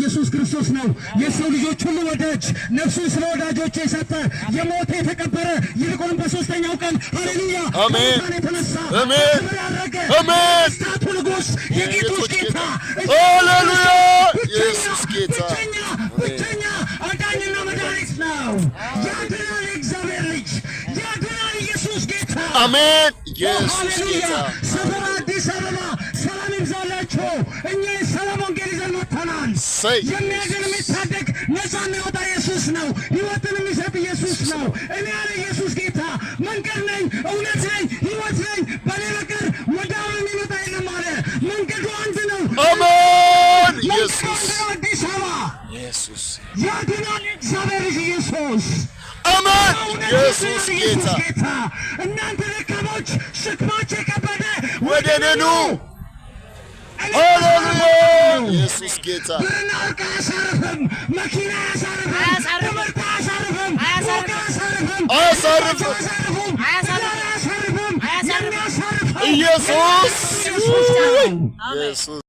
ኢየሱስ ክርስቶስ ነው። የሰው ልጆች ሁሉ ወዳጅ፣ ነፍሱን ስለ ወዳጆቹ የሰጠ የሞተ የተቀበረ ይልቁንም በሶስተኛው ቀን ሃሌሉያ አሜን የተነሳ አሜን አሜን ስታቱ ንጉሥ የጌቶች ጌታ ሃሌሉያ ኢየሱስ ጌታ ብቸኛ አዳኝና መድኃኒት ነው። ያድናል የእግዚአብሔር ልጅ ያድናል ኢየሱስ ጌታ አሜን ኢየሱስ ጌታ ሰፈር አዲስ አበባ ሰላም ይብዛላችሁ። እኛ የሰላም ወንጌል ይዘን መጥተናል። የሚያድን የሚታደግ ነፃ የሚያወጣ ኢየሱስ ነው። ሕይወትን የሚሰጥ ኢየሱስ ነው። እኔ ያለ ኢየሱስ ጌታ መንገድ ነኝ፣ እውነት ነኝ፣ ሕይወት ነኝ፣ በእኔ በቀር ወደ አብ የሚመጣ የለም አለ። መንገዱ አንድ ነው። አሜን ኢየሱስ አዲስ አበባ ኢየሱስ ያድናል የእግዚአብሔር ልጅ ኢየሱስ አሜን ኢየሱስ ጌታ እናንተ ደካሞች ሸክማችሁ የከበደ ወደ እኔ ኑ ሃሌሉያ ኢየሱስ ጌታ ብርና ወርቅ አያሳርፍም፣ መኪና አያሳርፍም፣ ትምህርት አያሳርፍም፣ አያሳርፍም አያሳርፍም። የሚያሳርፈው ኢየሱስ ኢየሱስ ነው። ኢየሱስ